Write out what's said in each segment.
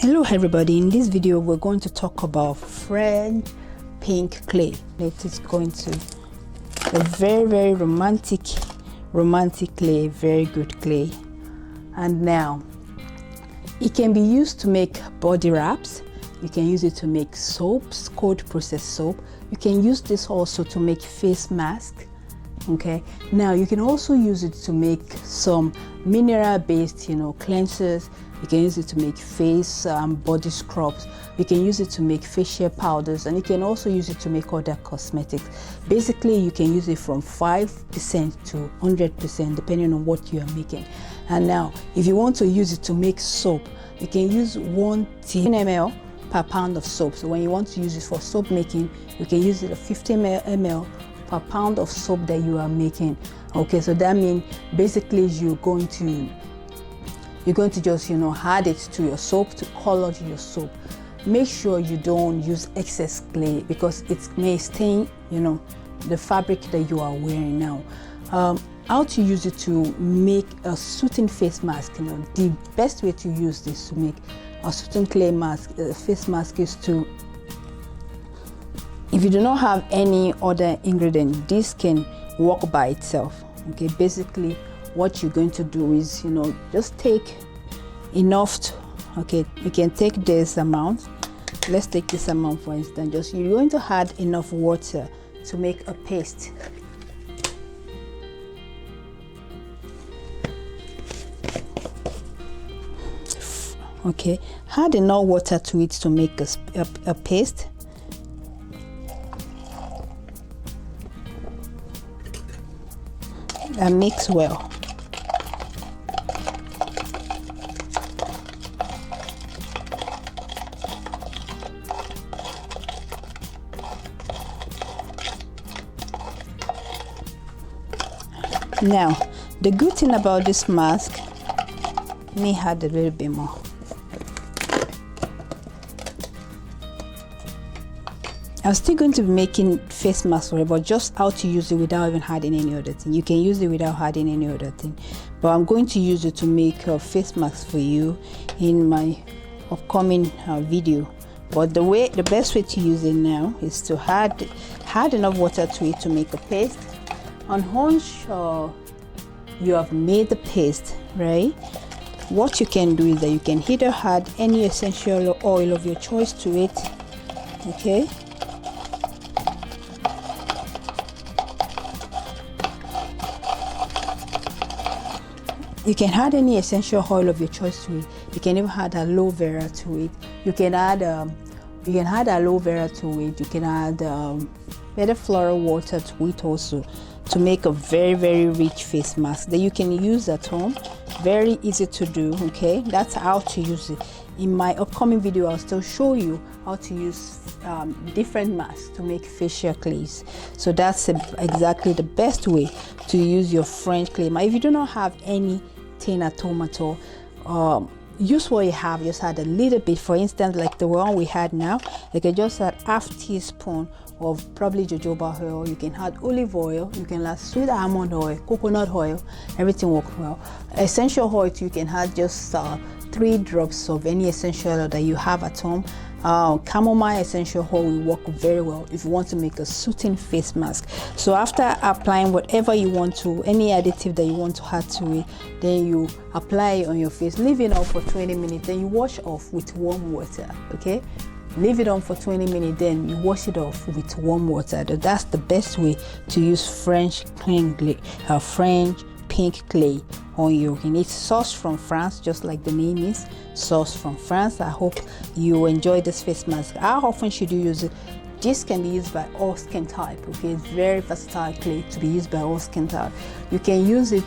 Hello everybody, in this video we're going to talk about French pink clay. It is going to a very romantic clay, very good clay. And now it can be used to make body wraps. You can use it to make soaps, cold processed soap. You can use this also to make face mask. Okay, now you can also use it to make some mineral based cleansers. You can use it to make face body scrubs. You can use it to make facial powders, and you can also use it to make other cosmetics. Basically, you can use it from 5% to 100% depending on what you are making. And now if you want to use it to make soap, you can use 10 ml per pound of soap. So when you want to use it for soap making, you can use it at 50 ml per pound of soap that you are making. Okay, so that means basically you're going to just add it to your soap to color your soap. Make sure you don't use excess clay because it may stain the fabric that you are wearing now. How to use it to make a soothing face mask. The best way to use this to make a soothing clay mask, face mask, is to, if you do not have any other ingredient, this can work by itself. Okay, basically what you're going to do is just take enough okay, you can take this amount. Let's take this amount for instance. You're going to add enough water to make a paste. Okay, add enough water to it to make a paste. And mix well. Now, the good thing about this mask, let me add a little bit more. I'm still going to be making face masks for it, but just how to use it without even adding any other thing. You can use it without adding any other thing, but I'm going to use it to make a face mask for you in my upcoming video. But the best way to use it now is to add enough water to it to make a paste. And once you have made the paste, right, what you can do is that you can either add any essential oil of your choice to it. Okay, you can add any essential oil of your choice to it. You can even add aloe vera to it. You can add aloe vera to it. You can add better floral water to it also, to make a very rich face mask that you can use at home. Very easy to do. Okay, that's how to use it. In my upcoming video, I'll still show you how to use different masks to make facial clays. So that's exactly the best way to use your French clay. If you do not have anything at home at all, use what you have. Just add a little bit. For instance, like the one we had now, you can just add half teaspoon of probably jojoba oil. You can add olive oil. You can add sweet almond oil, coconut oil. Everything works well. Essential oil, you can add just 3 drops of any essential oil that you have at home. Chamomile essential oil will work very well if you want to make a soothing face mask. So after applying whatever you want to, any additive that you want to add to it, then you apply it on your face, leave it on for 20 minutes, then you wash off with warm water. Okay, leave it on for 20 minutes, then you wash it off with warm water. That's the best way to use French pink clay on you. And it's sourced from France, just like the name is, sourced from France. I hope you enjoy this face mask. How often should you use it? This can be used by all skin type. Okay, it's very versatile clay to be used by all skin type. You can use it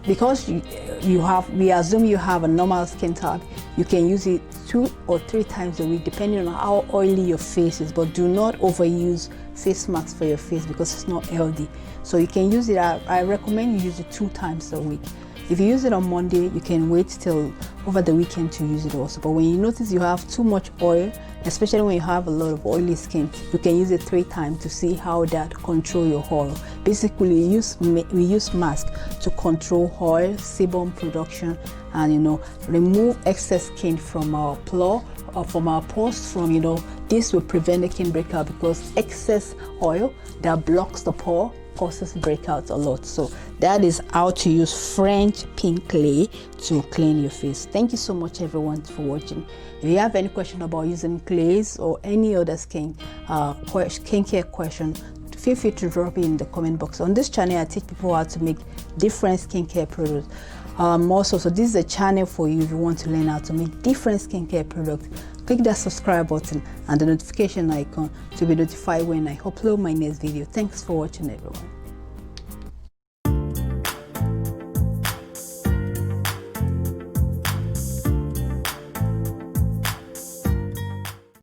because we assume you have a normal skin type. You can use it 2 or 3 times a week depending on how oily your face is, but do not overuse face masks for your face because it's not healthy. So you can use it, I recommend you use it 2 times a week. If you use it on Monday, you can wait till over the weekend to use it also. But when you notice you have too much oil, especially when you have a lot of oily skin, you can use it 3 times to see how that control your oil. Basically, we use mask to control oil, sebum production, and remove excess skin from our pore or from our pores. This will prevent the skin breakout, because excess oil that blocks the pore causes breakouts a lot. So that is how to use French pink clay to clean your face. Thank you so much everyone for watching. If you have any question about using clays or any other skincare question, feel free to drop it in the comment box. On this channel, I teach people how to make different skincare products. Also, so this is a channel for you if you want to learn how to make different skincare products. Click that subscribe button and the notification icon to be notified when I upload my next video. Thanks for watching everyone.